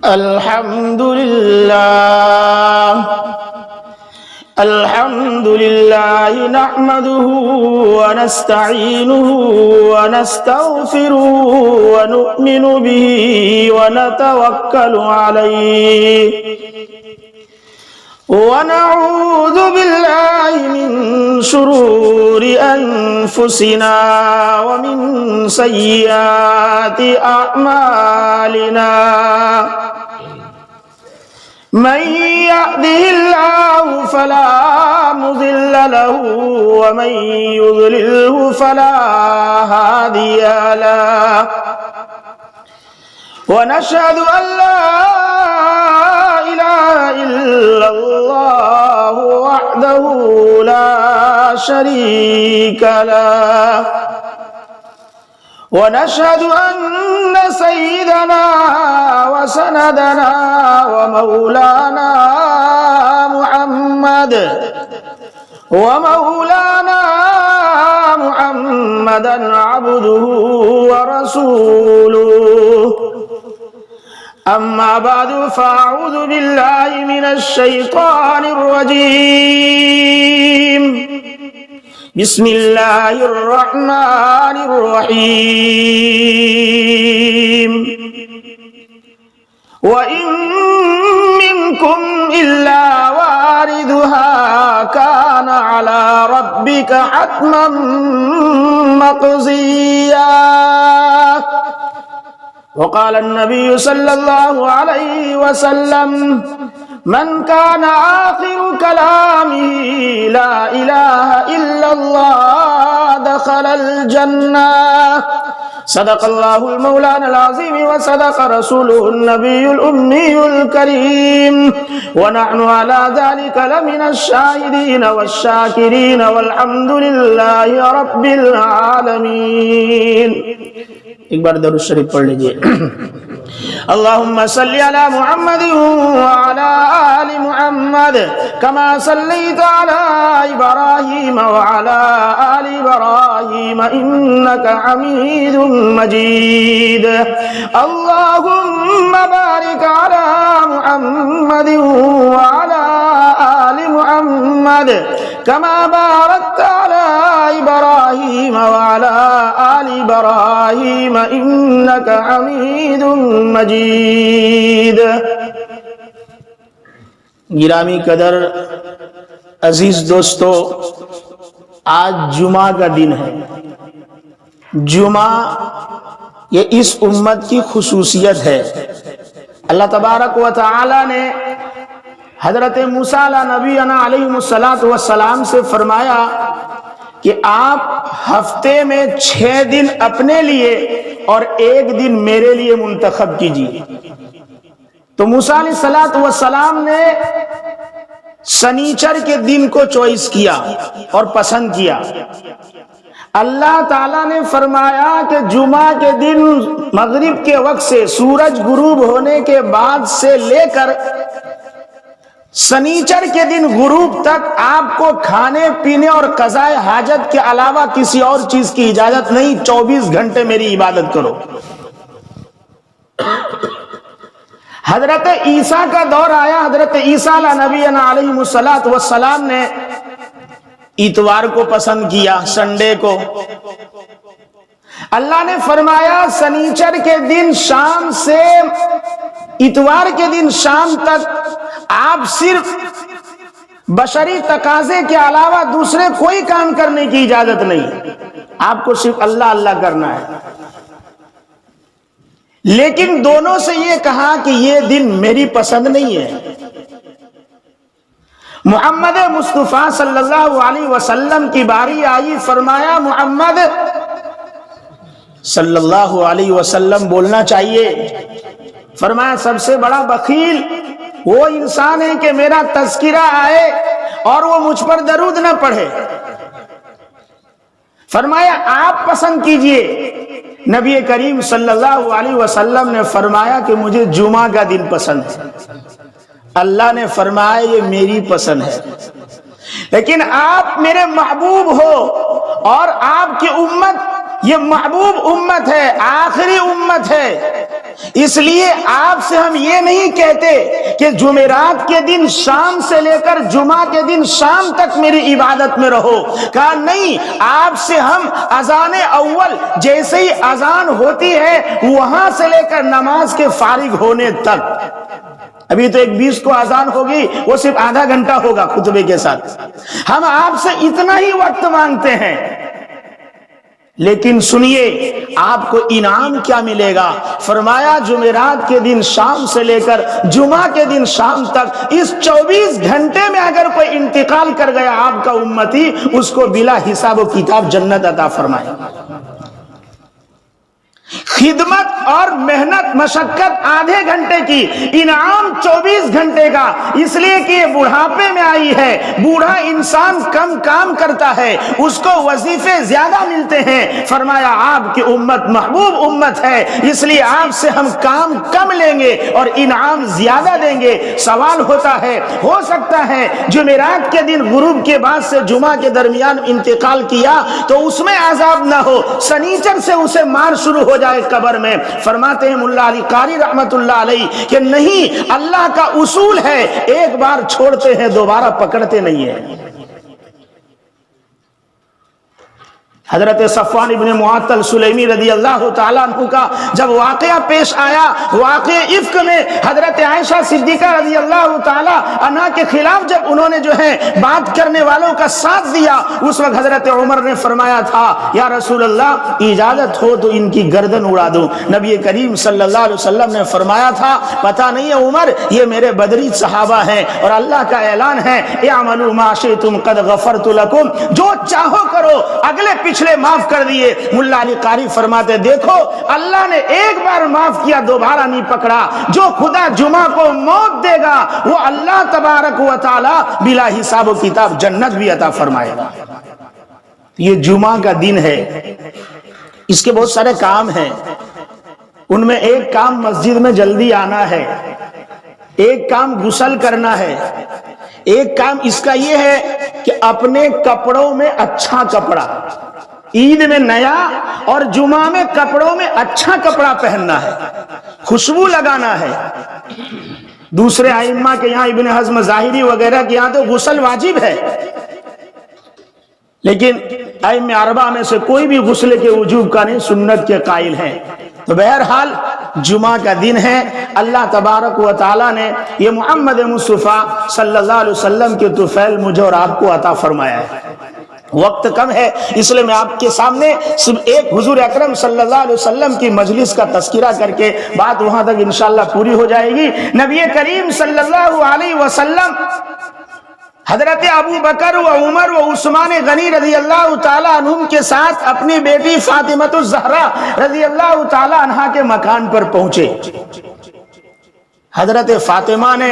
الحمد لله نحمده ونستعينه ونستغفره ونؤمن به ونتوكل عليه ونعوذ بالله من شرور أنفسنا ومن سيئات أعمالنا من يهده الله فلا مضل له ومن يضلله فلا هادي له ونشهد أن لا إله إلا الله وحده لا شريك له ونشهد أن سيدنا وسندنا ومولانا محمدا عبده ورسوله أما بعد فأعوذ بالله من الشيطان الرجيم بسم الله الرحمن الرحيم وإن منكم إلا واردها كان على ربك حتما مقضيا وقال النبي صلى الله عليه وسلم من كان آخر كلامه لا إله إلا الله دخل الجنة صدق الله المولانا العظيم وصدق رسوله النبي الأمي الكريم ونحن على ذلك لمن الشاهدين والشاكرين والحمد لله رب العالمين. ایک بار درود شریف پڑھ لیجئے. اللهم صل على محمد وعلى آل محمد كما صليت على إبراهيم وعلى آل إبراهيم إنك حميد مجيد. اللهم بارك على محمد وعلى آل محمد كما باركت على إبراهيم وعلى آل إبراهيم إنك حميد مجید. گرامی قدر عزیز دوستو، آج جمعہ کا دن ہے. جمعہ یہ اس امت کی خصوصیت ہے. اللہ تبارک و تعالی نے حضرت موسیٰ علیہ نبینا علیہ السلام سے فرمایا کہ آپ ہفتے میں 6 دن اپنے لیے اور 1 دن میرے لیے منتخب کیجیے. تو موسیٰ علیہ السلام نے سنیچر کے دن کو چوائس کیا اور پسند کیا. اللہ تعالیٰ نے فرمایا کہ جمعہ کے دن مغرب کے وقت سے سورج غروب ہونے کے بعد سے لے کر سنیچر کے دن غروب تک آپ کو کھانے پینے اور قضاء حاجت کے علاوہ کسی اور چیز کی اجازت نہیں. 24 گھنٹے میری عبادت کرو. حضرت عیسیٰ کا دور آیا. حضرت عیسیٰ علیہ نبینا علیہ السلام نے اتوار کو پسند کیا، سنڈے کو. اللہ نے فرمایا سنیچر کے دن شام سے اتوار کے دن شام تک آپ صرف بشری تقاضے کے علاوہ دوسرے کوئی کام کرنے کی اجازت نہیں. آپ کو صرف اللہ اللہ کرنا ہے. لیکن دونوں سے یہ کہا کہ یہ دن میری پسند نہیں ہے. محمد مصطفیٰ صلی اللہ علیہ وسلم کی باری آئی. فرمایا محمد صلی اللہ علیہ وسلم بولنا چاہیے. فرمایا سب سے بڑا بخیل وہ انسان ہے کہ میرا تذکرہ آئے اور وہ مجھ پر درود نہ پڑھے. فرمایا آپ پسند کیجئے. نبی کریم صلی اللہ علیہ وسلم نے فرمایا کہ مجھے جمعہ کا دن پسند ہے. اللہ نے فرمایا یہ میری پسند ہے. لیکن آپ میرے محبوب ہو اور آپ کی امت یہ محبوب امت ہے، آخری امت ہے، اس لیے آپ سے ہم یہ نہیں کہتے کہ جمعرات کے دن شام سے لے کر جمعہ کے دن شام تک میری عبادت میں رہو، کہا نہیں، آپ سے ہم اذان اول جیسے ہی اذان ہوتی ہے وہاں سے لے کر نماز کے فارغ ہونے تک، ابھی تو 1:20 کو اذان ہوگی، وہ صرف آدھا گھنٹہ ہوگا خطبے کے ساتھ، ہم آپ سے اتنا ہی وقت مانگتے ہیں، لیکن سنیے آپ کو انعام کیا ملے گا؟ فرمایا جمعرات کے دن شام سے لے کر جمعہ کے دن شام تک اس 24 گھنٹے میں اگر کوئی انتقال کر گیا آپ کا امتی، اس کو بلا حساب و کتاب جنت عطا فرمائے۔ خدمت اور محنت مشقت آدھے گھنٹے کی، انعام 24 گھنٹے کا، اس لیے کہ یہ بڑھاپے میں آئی ہے، بوڑھا انسان کم کام کرتا ہے، اس کو وظیفے زیادہ ملتے ہیں، فرمایا آپ کی امت محبوب امت ہے، اس لیے آپ سے ہم کام کم لیں گے اور انعام زیادہ دیں گے۔ سوال ہوتا ہے، ہو سکتا ہے جمعرات کے دن غروب کے بعد سے جمعہ کے درمیان انتقال کیا تو اس میں عذاب نہ ہو، سنیچر سے اسے مار شروع ہو جائے قبر میں، فرماتے ہیں ملا علی قاری رحمت اللہ علیہ کہ نہیں، اللہ کا اصول ہے ایک بار چھوڑتے ہیں دوبارہ پکڑتے نہیں ہیں۔ حضرت صفوان ابن معطل سلیمی رضی اللہ تعالیٰ عنہ کا جب واقعہ پیش آیا، واقعہ افک میں حضرت عائشہ صدیقہ رضی اللہ تعالیٰ عنہ کے خلاف جب انہوں نے جو ہے بات کرنے والوں کا ساتھ دیا، اس وقت حضرت عمر نے فرمایا تھا یا رسول اللہ اجازت ہو تو ان کی گردن اڑا دوں، نبی کریم صلی اللہ علیہ وسلم نے فرمایا تھا پتہ نہیں ہے عمر یہ میرے بدری صحابہ ہیں اور اللہ کا اعلان ہے اعملوا ما شئتم قد غفرت لکم، جو چاہو کرو، اگلے پچھلے معاف کر دیے۔ ملا علی قاری فرماتے دیکھو اللہ نے ایک بار معاف کیا دوبارہ نہیں پکڑا، جو خدا جمعہ کو موت دے گا وہ اللہ تبارک و تعالی بلا حساب و کتاب جنت بھی عطا فرمائے گا۔ یہ جمعہ کا دن ہے، اس کے بہت سارے کام ہیں، ان میں ایک کام مسجد میں جلدی آنا ہے، ایک کام غسل کرنا ہے، ایک کام اس کا یہ ہے کہ اپنے کپڑوں میں اچھا کپڑا، عید میں نیا اور جمعہ میں کپڑوں میں اچھا کپڑا پہننا ہے، خوشبو لگانا ہے۔ دوسرے ائمہ کے یہاں ابن حزم ظاہری وغیرہ کے یہاں تو غسل واجب ہے، لیکن ائمہ اربعہ میں سے کوئی بھی غسل کے وجوب کا نہیں، سنت کے قائل ہیں۔ تو بہرحال جمعہ کا دن ہے، اللہ تبارک و تعالیٰ نے یہ محمد مصطفیٰ صلی اللہ علیہ وسلم کے طفیل مجھے اور آپ کو عطا فرمایا ہے۔ وقت کم ہے اس لیے میں آپ کے سامنے صرف ایک حضور اکرم صلی اللہ علیہ وسلم کی مجلس کا تذکرہ کر کے بات وہاں تک انشاءاللہ پوری ہو جائے گی۔ نبی کریم صلی اللہ علیہ وسلم حضرت ابو بکر و عمر و عثمان غنی رضی اللہ تعالیٰ عنہم کے ساتھ اپنی بیٹی فاطمہ الزہرا رضی اللہ تعالیٰ عنہا کے مکان پر پہنچے۔ حضرت فاطمہ نے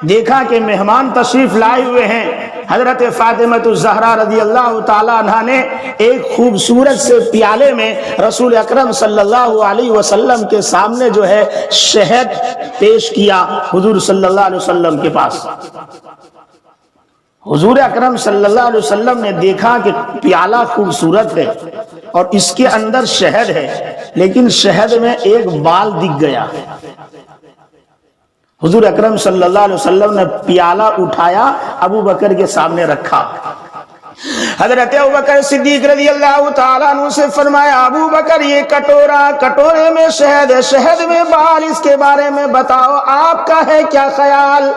دیکھا کہ مہمان تشریف لائے ہوئے ہیں، حضرت فاطمہ الزہرا رضی اللہ تعالیٰ عنہا نے ایک خوبصورت سے پیالے میں رسول اکرم صلی اللہ علیہ وسلم کے سامنے جو ہے شہد پیش کیا حضور صلی اللہ علیہ وسلم کے پاس۔ حضور اکرم صلی اللہ علیہ وسلم نے دیکھا کہ پیالہ خوبصورت ہے اور اس کے اندر شہد ہے، لیکن شہد میں ایک بال دکھ گیا۔ حضور اکرم صلی اللہ علیہ وسلم نے پیالہ اٹھایا، ابو بکر کے سامنے رکھا۔ حضرت ابو بکر صدیق رضی اللہ تعالیٰ عنہ سے فرمایا ابو بکر یہ کٹورے میں شہد ہے، شہد میں بال، اس کے بارے میں بتاؤ آپ کا ہے کیا خیال؟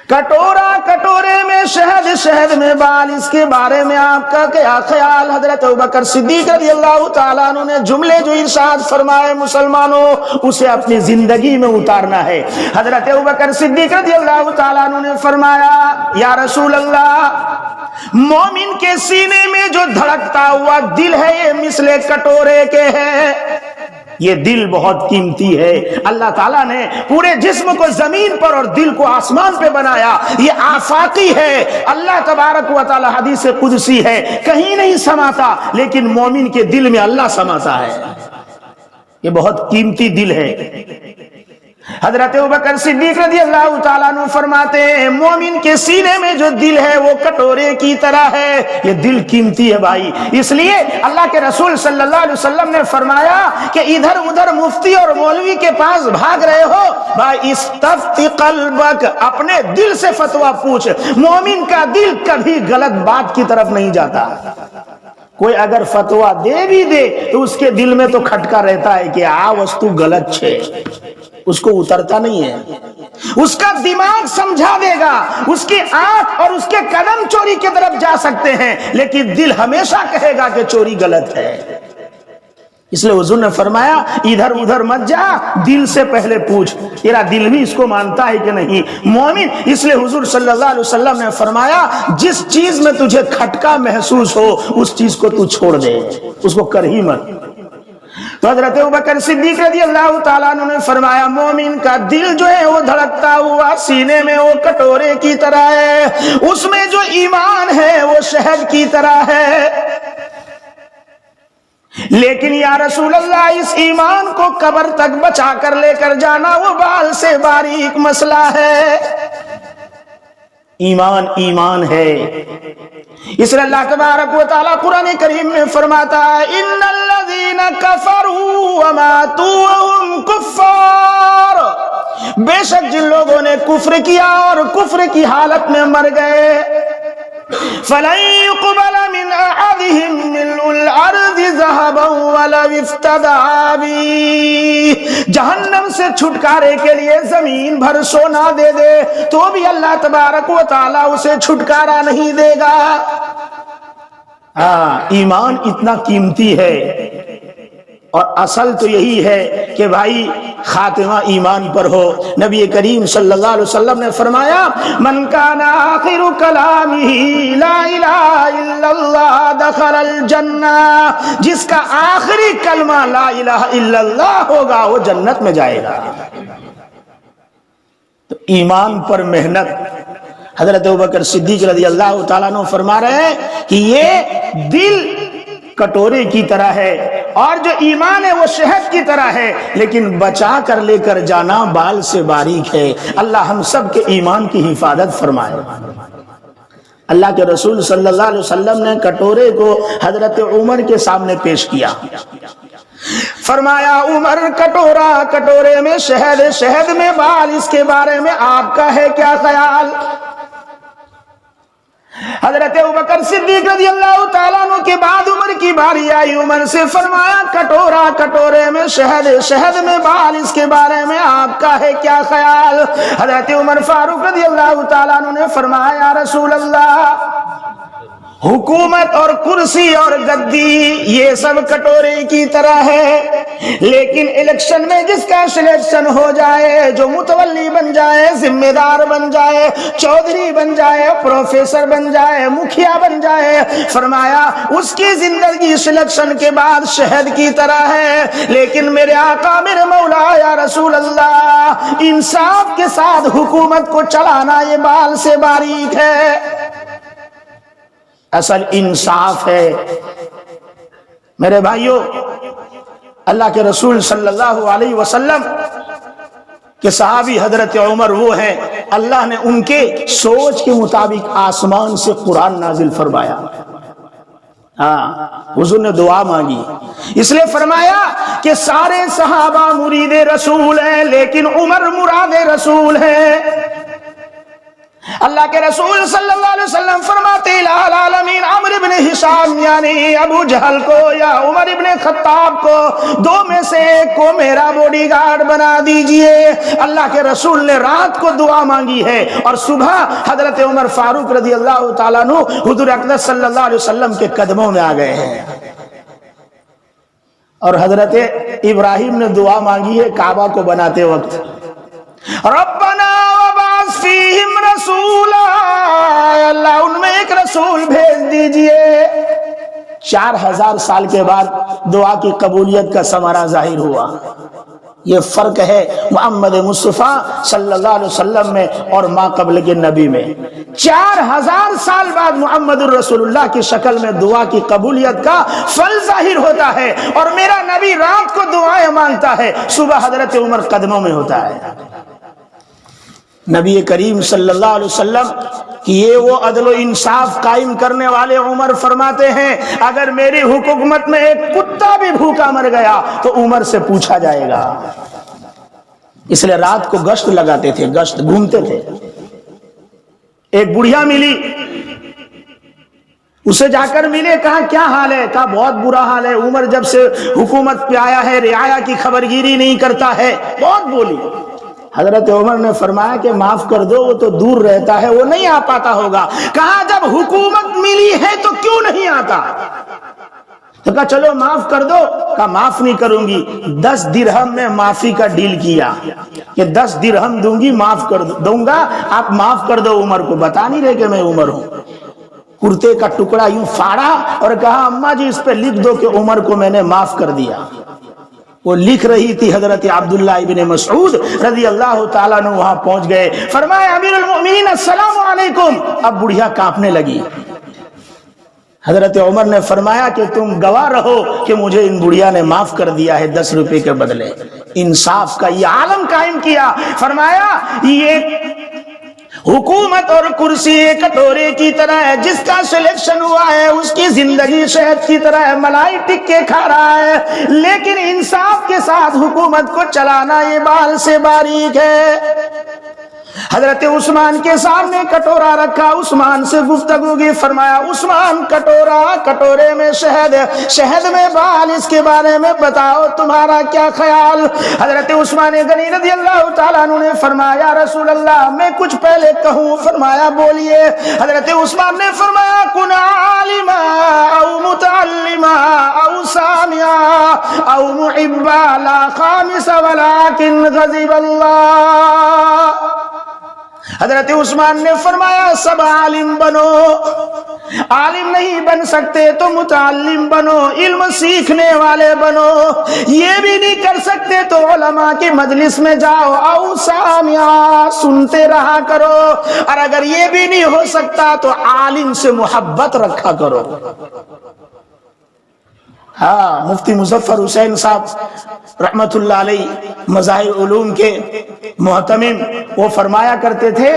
کٹورے میں شہد، شہد میں بال، اس کے بارے میں آپ کا کیا خیال؟ حضرت ابوبکر صدیق رضی اللہ تعالیٰ عنہ نے جملے جو ارشاد فرمائے مسلمانوں اسے اپنی زندگی میں اتارنا ہے۔ حضرت ابوبکر صدیق رضی اللہ تعالیٰ عنہ نے فرمایا یا رسول اللہ، مومن کے سینے میں جو دھڑکتا ہوا دل ہے یہ مثل کٹورے کے ہے، یہ دل بہت قیمتی ہے۔ اللہ تعالیٰ نے پورے جسم کو زمین پر اور دل کو آسمان پہ بنایا، یہ آفاقی ہے۔ اللہ تبارک و تعالی حدیث قدسی ہے، کہیں نہیں سماتا، لیکن مومن کے دل میں اللہ سماتا ہے، یہ بہت قیمتی دل ہے۔ حضرت ابوبکر صدیق رضی اللہ تعالیٰ عنہ فرماتے ہیں مومن کے سینے میں جو دل ہے وہ کٹورے کی طرح ہے. یہ دل قیمتی ہے بھائی. اس لیے اللہ کے رسول صلی اللہ علیہ وسلم نے فرمایا کہ ادھر ادھر مفتی اور مولوی کے پاس بھاگ رہے ہو بھائی، استفتی قلبک، اپنے دل سے فتویٰ پوچھ. مومن کا دل کبھی غلط بات کی طرف نہیں جاتا. کوئی اگر فتویٰ دے بھی دے تو اس کے دل میں تو کھٹکا رہتا ہے کہ آ وستو غلط چھے، اس کو اترتا نہیں ہے. اس کا دماغ سمجھا دے گا، اس کی آنکھ اور اس کے قدم چوری کی طرف جا سکتے ہیں، لیکن دل ہمیشہ کہے گا کہ چوری غلط ہے. اس لیے حضور نے فرمایا ادھر ادھر مت جا، دل سے پہلے پوچھ تیرا دل بھی اس کو مانتا ہے کہ نہیں. مومن، اس لیے حضور صلی اللہ علیہ وسلم نے فرمایا جس چیز میں تجھے کھٹکا محسوس ہو اس چیز کو تو چھوڑ دے، اس کو کر ہی مت. تو حضرت ابوبکر صدیق رضی اللہ تعالیٰ عنہ نے فرمایا مومن کا دل جو ہے وہ دھڑکتا ہوا سینے میں وہ کٹورے کی طرح ہے، اس میں جو ایمان ہے وہ شہد کی طرح ہے. لیکن یا رسول اللہ اس ایمان کو قبر تک بچا کر لے کر جانا وہ بال سے باریک مسئلہ ہے. ایمان ایمان ہے. اس لیے اللہ تبارک و تعالی قرآن کریم میں فرماتا ہے ان الذین کفروا وماتوا وهم کفار، بے شک جن لوگوں نے کفر کیا اور کفر کی حالت میں مر گئے، فلن يقبل من احدهم ملء الارض ذهبا ولو افتدى به، جہنم سے چھٹکارے کے لیے زمین بھر سونا دے دے تو بھی اللہ تبارک و تعالی اسے چھٹکارا نہیں دے گا. ایمان اتنا قیمتی ہے، اور اصل تو یہی ہے کہ بھائی خاتمہ ایمان پر ہو. نبی کریم صلی اللہ علیہ وسلم نے فرمایا من کان آخر کلامہ لا الہ الا اللہ دخل الجنہ، جس کا آخری کلمہ لا الہ الا اللہ ہوگا وہ جنت میں جائے گا. تو ایمان پر محنت. حضرت ابوبکر صدیق رضی اللہ تعالیٰ عنہ فرما رہے ہیں کہ یہ دل کٹورے کی طرح ہے اور جو ایمان ہے وہ شہد کی طرح ہے، لیکن بچا کر لے کر جانا بال سے باریک ہے. اللہ ہم سب کے ایمان کی حفاظت فرمائے. اللہ کے رسول صلی اللہ علیہ وسلم نے کٹورے کو حضرت عمر کے سامنے پیش کیا. فرمایا عمر کٹورا، کٹورے میں شہد، شہد میں بال، اس کے بارے میں آپ کا ہے کیا خیال؟ حضرت ابوبکر صدیق رضی اللہ تعالیٰ عنہ کے بعد عمر کی باری آئی. عمر سے فرمایا کٹورا، کٹورے میں شہد، شہد میں بال، اس کے بارے میں آپ کا ہے کیا خیال؟ حضرت عمر فاروق رضی اللہ تعالیٰ عنہ نے فرمایا یا رسول اللہ، حکومت اور کرسی اور گدی یہ سب کٹورے کی طرح ہے، لیکن الیکشن میں جس کا سلیکشن ہو جائے، جو متولی بن جائے، ذمہ دار بن جائے، چودھری بن جائے، پروفیسر بن جائے، مکھیا بن جائے، فرمایا اس کی زندگی سلیکشن کے بعد شہد کی طرح ہے. لیکن میرے آقا میرے مولا یا رسول اللہ، انصاف کے ساتھ حکومت کو چلانا یہ بال سے باریک ہے. اصل انصاف ہے. میرے بھائیوں، اللہ کے رسول صلی اللہ علیہ وسلم کے صحابی حضرت عمر وہ ہیں، اللہ نے ان کے سوچ کے مطابق آسمان سے قرآن نازل فرمایا. حضور نے دعا مانگی، اس لیے فرمایا کہ سارے صحابہ مرید رسول ہیں لیکن عمر مراد رسول ہیں. اللہ کے رسول صلی اللہ علیہ وسلم فرماتے العالمین عمرو بن ہشام یعنی ابو جہل کو یا عمر ابن خطاب کو، دو میں سے ایک کو میرا باڈی گارڈ بنا دیجئے. اللہ کے رسول نے رات کو دعا مانگی ہے اور صبح حضرت عمر فاروق رضی اللہ تعالیٰ عنہ حضور اقدس صلی اللہ علیہ وسلم کے قدموں میں آ گئے ہیں. اور حضرت ابراہیم نے دعا مانگی ہے کعبہ کو بناتے وقت، ربنا وبعث فیہم رسولا، اللہ ان میں ایک رسول بھیج دیجئے. 4000 سال کے بعد دعا کی قبولیت کا ثمرہ ظاہر ہوا. یہ فرق ہے محمد مصطفیٰ صلی اللہ علیہ وسلم میں اور ما قبل کے نبی میں. 4000 سال بعد محمد الرسول اللہ کی شکل میں دعا کی قبولیت کا پھل ظاہر ہوتا ہے، اور میرا نبی رات کو دعائیں مانگتا ہے، صبح حضرت عمر قدموں میں ہوتا ہے۔ نبی کریم صلی اللہ علیہ وسلم کہ یہ وہ عدل و انصاف قائم کرنے والے عمر فرماتے ہیں اگر میری حکومت میں ایک کتا بھی بھوکا مر گیا تو عمر سے پوچھا جائے گا۔ اس لیے رات کو گشت لگاتے تھے، گشت گھومتے تھے۔ ایک بڑھیا ملی، اسے جا کر ملے، کہا کیا حال ہے؟ کہا بہت برا حال ہے، عمر جب سے حکومت پہ آیا ہے رعایا کی خبرگیری نہیں کرتا ہے، بہت بولی۔ حضرت عمر نے فرمایا کہ معاف کر دو، وہ تو دور رہتا ہے، وہ نہیں آ پاتا ہوگا۔ کہا جب حکومت ملی ہے تو کیوں نہیں آتا؟ تو کہا چلو معاف کر دو۔ کہا معاف نہیں کروں گی، 10 درہم میں معافی کا ڈیل کیا کہ 10 درہم دوں گی، معاف کر دوں گا، آپ معاف کر دو عمر کو۔ بتا نہیں رہے کہ میں عمر ہوں۔ کرتے کا ٹکڑا یوں پھاڑا اور کہا اماں جی اس پہ لکھ دو کہ عمر کو میں نے معاف کر دیا۔ وہ لکھ رہی تھی، حضرت عبداللہ ابن مسعود رضی اللہ تعالیٰ عنہ وہاں پہنچ گئے، فرمایا امیر المؤمنین السلام علیکم۔ اب بڑھیا کانپنے لگی۔ حضرت عمر نے فرمایا کہ تم گواہ رہو کہ مجھے ان بڑھیا نے معاف کر دیا ہے 10 روپے کے بدلے۔ انصاف کا یہ عالم قائم کیا۔ فرمایا یہ حکومت اور کرسی کٹورے کی طرح ہے، جس کا سلیکشن ہوا ہے اس کی زندگی شہد کی طرح ہے، ملائی ٹکے کھا رہا ہے، لیکن انصاف کے ساتھ حکومت کو چلانا یہ بال سے باریک ہے۔ حضرت عثمان کے سامنے کٹورا رکھا، عثمان سے گفتگو کی، فرمایا عثمان کٹورا، کٹورے میں شہد، شہد میں بال، اس کے بارے میں بتاؤ تمہارا کیا خیال؟ حضرت عثمان غنی رضی اللہ تعالیٰ عنہ نے فرمایا یا رسول اللہ میں کچھ پہلے کہوں؟ فرمایا بولیے۔ حضرت عثمان نے فرمایا کن عالما او متعلما او سامعا او محبا لا خامس ولكن غضب اللہ۔ حضرت عثمان نے فرمایا سب عالم بنو، عالم نہیں بن سکتے تو متعلم بنو، علم سیکھنے والے بنو، یہ بھی نہیں کر سکتے تو علماء کی مجلس میں جاؤ، او سامعا، سنتے رہا کرو، اور اگر یہ بھی نہیں ہو سکتا تو عالم سے محبت رکھا کرو۔ ہاں، مفتی مظفر حسین صاحب رحمت اللہ علیہ مظاہر علوم کے محتمم، وہ فرمایا کرتے تھے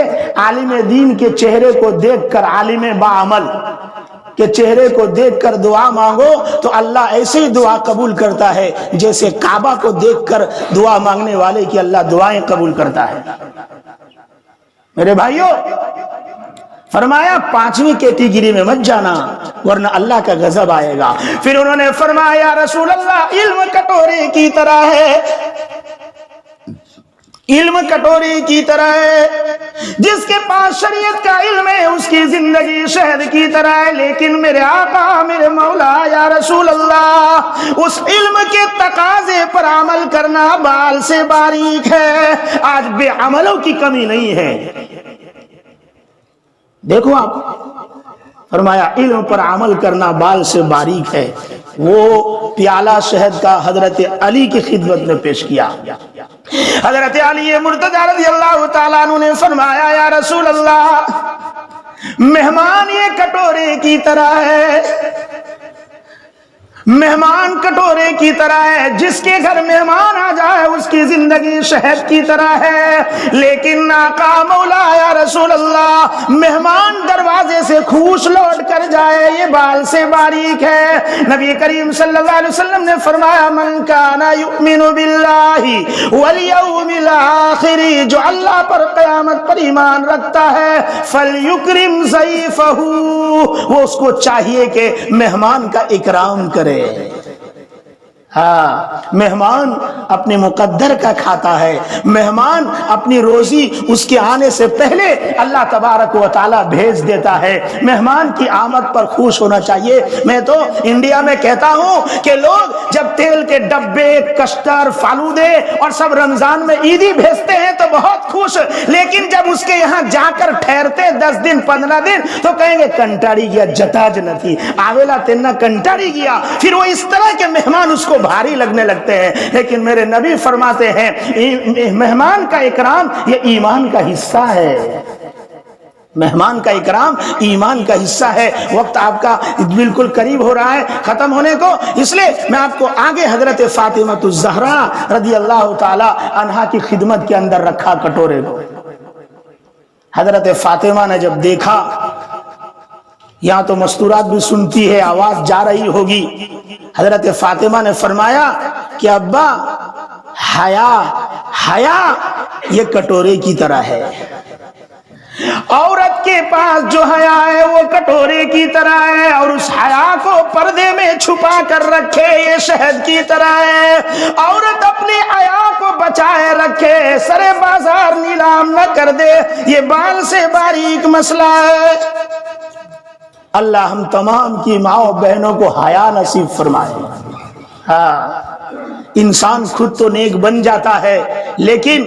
عالم دین کے چہرے کو دیکھ کر، عالم باعمل کے چہرے کو دیکھ کر دعا مانگو تو اللہ ایسے ہی دعا قبول کرتا ہے جیسے کعبہ کو دیکھ کر دعا مانگنے والے کی اللہ دعائیں قبول کرتا ہے۔ میرے بھائیوں، فرمایا 5ویں کیٹیگری میں مت جانا ورنہ اللہ کا غضب آئے گا۔ پھر انہوں نے فرمایا یا رسول اللہ علم کٹورے کی طرح ہے، علم کٹوری کی طرح ہے، جس کے پاس شریعت کا علم ہے اس کی زندگی شہد کی طرح ہے، لیکن میرے آقا میرے مولا یا رسول اللہ اس علم کے تقاضے پر عمل کرنا بال سے باریک ہے۔ آج بے عملوں کی کمی نہیں ہے۔ دیکھو آپ، فرمایا علم پر عمل کرنا بال سے باریک ہے۔ وہ پیالہ شہد کا حضرت علی کی خدمت میں پیش کیا۔ حضرت علی مرتضی رضی اللہ تعالیٰ عنہ نے فرمایا یا رسول اللہ مہمان یہ کٹورے کی طرح ہے، مہمان کٹورے کی طرح ہے، جس کے گھر مہمان آ جائے اس کی زندگی شہد کی طرح ہے، لیکن آقا مولا یا رسول اللہ مہمان دروازے سے خوش لوٹ کر جائے یہ بال سے باریک ہے۔ نبی کریم صلی اللہ علیہ وسلم نے فرمایا من کان یؤمن باللہ والیوم الآخر، جو اللہ پر قیامت پر ایمان رکھتا ہے، فلیکرم ضیفہ، وہ اس کو چاہیے کہ مہمان کا اکرام کرے۔ ہاں، مہمان اپنے مقدر کا کھاتا ہے، مہمان اپنی روزی اس کے آنے سے پہلے اللہ تبارک و تعالیٰ بھیج دیتا ہے۔ مہمان کی آمد پر خوش ہونا چاہیے۔ میں تو انڈیا میں کہتا ہوں کہ لوگ جب تیل کے ڈبے، کسٹر، فالودے اور سب رمضان میں عیدی بھیجتے ہیں تو بہت خوش، لیکن جب اس کے یہاں جا کر ٹھہرتے 10 دن 15 دن تو کہیں گے کنٹاڑی گیا جتاج نہ تھی آویلا تینا کنٹاڑی گیا۔ پھر وہ اس طرح کے مہمان اس کو بھاری لگنے لگتے ہیں، لیکن میرے نبی فرماتے ہیں مہمان کا اکرام یہ ایمان کا حصہ ہے۔ مہمان کا اکرام ایمان کا حصہ ہے۔ وقت آپ کا بالکل قریب ہو رہا ہے ختم ہونے کو، اس لیے میں آپ کو آگے حضرت فاطمہ الزہرا رضی اللہ تعالی عنہا کی خدمت کے اندر رکھا کٹورے کو۔ حضرت فاطمہ نے جب دیکھا، یہاں تو مستورات بھی سنتی ہے، آواز جا رہی ہوگی، حضرت فاطمہ نے فرمایا کہ ابا حیا یہ کٹورے کی طرح ہے، عورت کے پاس جو حیا ہے وہ کٹورے کی طرح ہے، اور اس حیا کو پردے میں چھپا کر رکھے یہ شہد کی طرح ہے۔ عورت اپنے حیا کو بچائے رکھے، سرے بازار نیلام نہ کر دے، یہ بال سے باریک مسئلہ ہے۔ اللہ ہم تمام کی ماں بہنوں کو حیا نصیب فرمائے۔ ہاں، انسان خود تو نیک بن جاتا ہے لیکن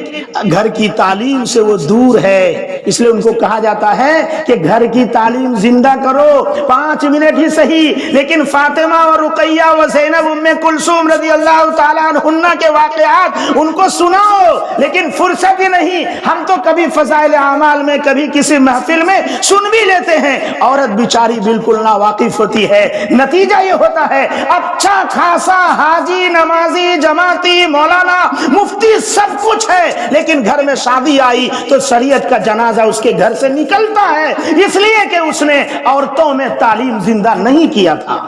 گھر کی تعلیم سے وہ دور ہے، اس لیے ان کو کہا جاتا ہے کہ گھر کی تعلیم زندہ کرو، 5 منٹ ہی صحیح، لیکن فاطمہ اور رقیہ و زینب ام کلثوم رضی اللہ تعالیٰ عنہن کے واقعات ان کو سناؤ، لیکن فرصت ہی نہیں۔ ہم تو کبھی فضائل اعمال میں، کبھی کسی محفل میں سن بھی لیتے ہیں، عورت بیچاری بالکل ناواقف ہوتی ہے۔ نتیجہ یہ ہوتا ہے اچھا خاصا حاجی، نمازی، جماعتی، مولانا، مفتی سب کچھ ہے، لیکن گھر میں شادی آئی تو شریعت کا جنازہ اس کے گھر سے نکلتا ہے، اس لیے کہ اس نے عورتوں میں تعلیم زندہ نہیں کیا تھا۔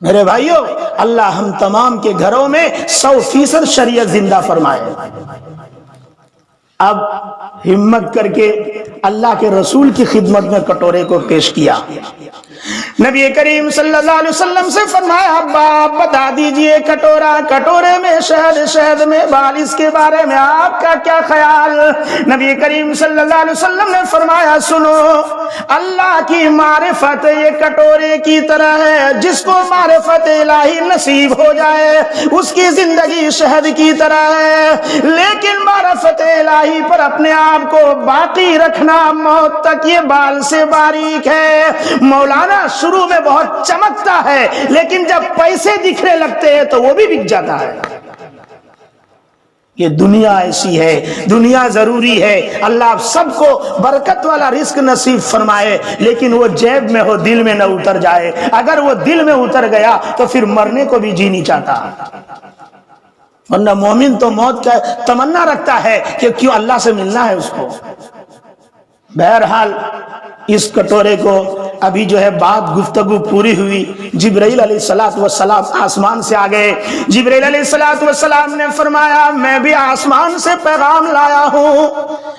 میرے بھائیوں، اللہ ہم تمام کے گھروں میں 100% شریعت زندہ فرمائے۔ اب ہمت کر کے اللہ کے رسول کی خدمت میں کٹورے کو پیش کیا۔ نبی کریم صلی اللہ علیہ وسلم سے فرمایا ابا آپ بتا دیجئے کٹورے میں شہد میں بال، اس کے بارے میں آپ کا کیا خیال؟ نبی کریم صلی اللہ علیہ وسلم نے فرمایا سنو، اللہ کی معرفت یہ کٹورے کی طرح ہے، جس کو معرفت الہی نصیب ہو جائے اس کی زندگی شہد کی طرح ہے، لیکن معرفت الہی پر اپنے آپ کو باقی رکھنا موت تک یہ بال سے باریک ہے۔ مولانا شروع میں بہت چمکتا ہے لیکن جب پیسے دکھنے لگتے ہیں تو وہ بھی بک جاتا ہے۔ یہ دنیا ایسی ہے، دنیا ضروری ہے، اللہ سب کو برکت والا رزق نصیب فرمائے، لیکن وہ جیب میں ہو، دل میں نہ اتر جائے۔ اگر وہ دل میں اتر گیا تو پھر مرنے کو بھی جی نہیں چاہتا، ورنہ مومن تو موت کا تمنا رکھتا ہے کہ کیوں اللہ سے ملنا ہے اس کو۔ بہرحال اس کٹورے کو ابھی جو ہے بات گفتگو پوری ہوئی، جبرائیل علیہ السلام آسمان سے آ گئے۔ جبرائیل علیہ السلام نے فرمایا میں بھی آسمان سے پیغام لایا ہوں۔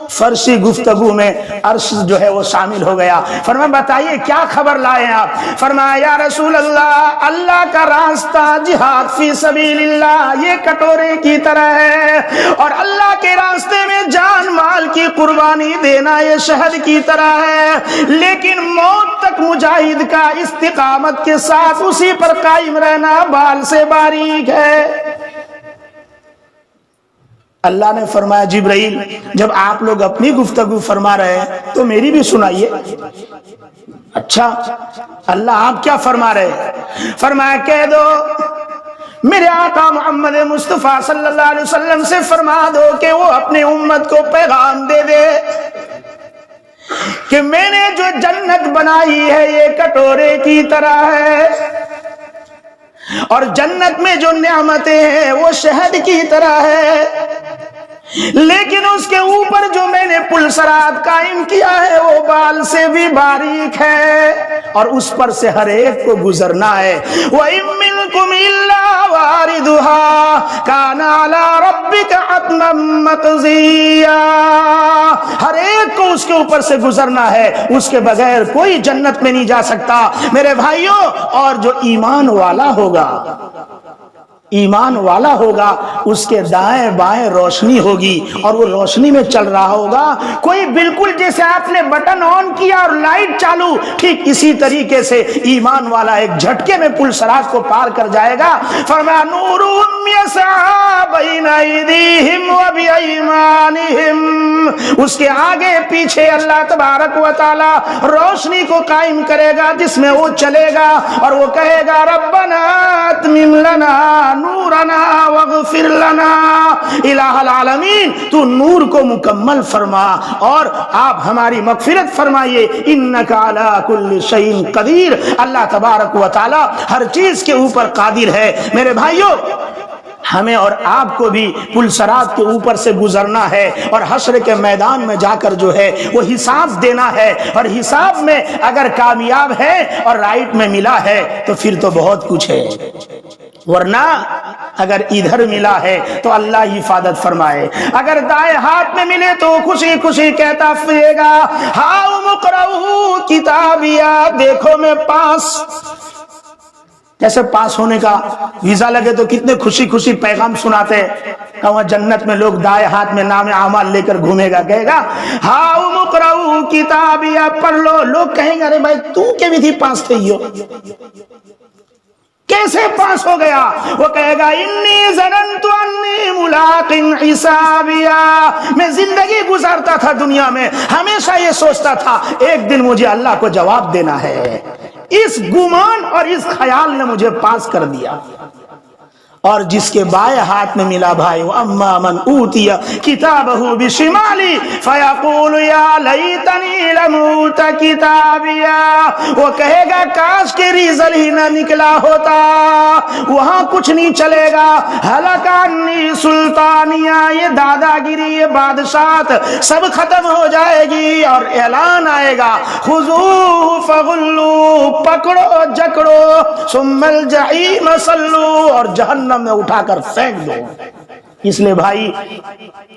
فرشی گفتگو میں عرش جو ہے وہ شامل ہو گیا۔ فرمایا بتائیے کیا خبر لائے آپ؟ فرمایا یا رسول اللہ، اللہ کا راستہ جہاد فی سبیل اللہ یہ کٹورے کی طرح ہے، اور اللہ کے راستے میں جان مال کی قربانی دینا یہ شہد کی طرح ہے، لیکن موت تک مجاہد کا استقامت کے ساتھ اسی پر قائم رہنا بال سے باریک ہے۔ اللہ نے فرمایا جبرائیل جب آپ لوگ اپنی گفتگو فرما رہے ہیں تو میری بھی سنائیے۔ اچھا اللہ آپ کیا فرما رہے ہیں؟ فرمایا کہہ دو میرے آقا محمد مصطفیٰ صلی اللہ علیہ وسلم سے فرما دو کہ وہ اپنی امت کو پیغام دے دے کہ میں نے جو جنت بنائی ہے یہ کٹورے کی طرح ہے، اور جنت میں جو نعمتیں ہیں وہ شہد کی طرح ہے، لیکن اس کے اوپر جو میں نے پلسرات قائم کیا ہے وہ بال سے بھی باریک ہے، اور اس پر سے ہر ایک کو گزرنا ہے۔ وَإِن مِّنكُمْ إِلَّا وَارِدُهَا كَانَ عَلَى رَبِّكَ حَتْمًا مَّقْضِيًّا، ہر ایک کو اس کے اوپر سے گزرنا ہے، اس کے بغیر کوئی جنت میں نہیں جا سکتا۔ میرے بھائیوں، اور جو ایمان والا ہوگا اس کے دائیں بائیں روشنی ہوگی، اور وہ روشنی میں چل رہا ہوگا۔ کوئی بالکل جیسے آپ نے بٹن آن کیا اور لائٹ چالو، ٹھیک اسی طریقے سے ایمان والا ایک جھٹکے میں پل صراط کو پار کر جائے گا۔ فرمایا نورہم یسعی بین ایدیہم وبایمانہم، اس کے آگے پیچھے اللہ تبارک و تعالی روشنی کو قائم کرے گا جس میں وہ چلے گا، اور وہ کہے گا ربنا اتمم لنا نورنا واغفر لنا، الہ العالمین تو نور کو مکمل فرما اور آپ ہماری مغفرت فرمائیے، انک علی کل شیء قدیر۔ اللہ تبارک و تعالی ہر چیز کے اوپر قادر ہے۔ میرے بھائیوں، ہمیں اور آپ کو بھی پل صراط کے اوپر سے گزرنا ہے اور حشر کے میدان میں جا کر جو ہے وہ حساب دینا ہے، اور حساب میں اگر کامیاب ہے اور رائٹ میں ملا ہے تو پھر تو بہت کچھ ہے، ورنہ اگر ادھر ملا ہے تو اللہ حفاظت فرمائے، اگر دائیں ہاتھ میں ملے تو خوشی خوشی کہتا پھرے گا ہاؤ مقرؤ کتابیا، دیکھو میں پاس۔ جیسے پاس ہونے کا ویزا لگے تو کتنے خوشی خوشی پیغام سناتے ہیں، کہاں جنت میں لوگ دائیں ہاتھ میں نام اعمال لے کر گھومے گا، کہے گا ہاؤ مقرؤ کتابیا، پڑھ لو۔ لوگ کہیں گے ارے بھائی تو کے بھی تھی پاس تھے، کیسے پاس ہو گیا؟ وہ کہے گا انی ظننت انی ملاق حسابیا، میں زندگی گزارتا تھا دنیا میں ہمیشہ یہ سوچتا تھا ایک دن مجھے اللہ کو جواب دینا ہے، اس گمان اور اس خیال نے مجھے پاس کر دیا۔ اور جس کے بائیں ہاتھ میں ملا بھائی، اما من اوتی کتابہ بشمالی فیقول یا لیتنی لم اوت کتابیا، وہ کہے گا کاش کے ریزل ہی نہ نکلا ہوتا، وہاں کچھ نہیں چلے گا، ہلک عنی سلطانیہ، یہ دادا گیری، یہ بادشاہت سب ختم ہو جائے گی، اور اعلان آئے گا خذوہ فغلوہ، پکڑو جکڑو، ثم الجحیم صلوا، اور جہنم میں اٹھا کر پھینک دو۔ اس لیے بھائی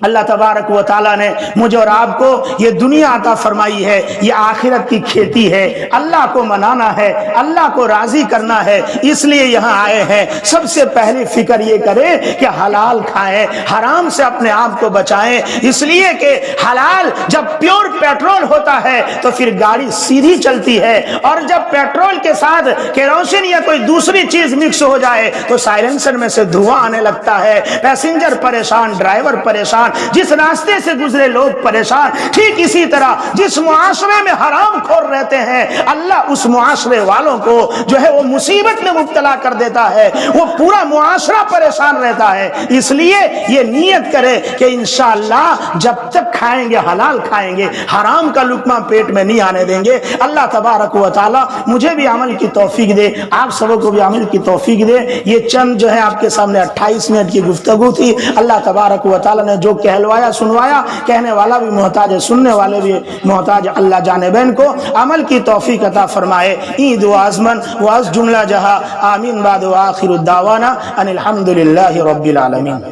اللہ تبارک و تعالیٰ نے مجھے اور آپ کو یہ دنیا عطا فرمائی ہے، یہ آخرت کی کھیتی ہے، اللہ کو منانا ہے، اللہ کو راضی کرنا ہے، اس لیے یہاں آئے ہیں۔ سب سے پہلی فکر یہ کریں کہ حلال کھائیں، حرام سے اپنے آپ کو بچائیں، اس لیے کہ حلال جب پیور پیٹرول ہوتا ہے تو پھر گاڑی سیدھی چلتی ہے، اور جب پیٹرول کے ساتھ کیروسین یا کوئی دوسری چیز مکس ہو جائے تو سائلنسر میں سے دھواں آنے لگتا ہے، پیسنجر پریشان، ڈرائیور پریشان، جس راستے سے گزرے لوگ پریشان۔ ٹھیک اسی طرح جس معاشرے میں حرام خور رہتے ہیں اللہ اس معاشرے والوں کو جو ہے وہ مصیبت میں مبتلا کر دیتا ہے، وہ پورا معاشرہ پریشان رہتا ہے۔ اس لیے یہ نیت کرے کہ انشاءاللہ جب تک کھائیں گے حلال کھائیں گے، حرام کا لقمہ پیٹ میں نہیں آنے دیں گے۔ اللہ تبارک و تعالی مجھے بھی عمل کی توفیق دے، آپ سبوں کو بھی عمل کی توفیق دے۔ یہ چند جو ہے آپ کے سامنے 28 منٹ کی گفتگو تھی، اللہ تبارک و تعالی نے جو کہلوایا سنوایا، کہنے والا بھی محتاج ہے، سننے والے بھی محتاج، اللہ جانبین کو عمل کی توفیق عطا فرمائے۔ این دعا ازمن واز جملہ جہاں آمین بعد وآخر الدعوانا ان الحمدللہ رب العالمین۔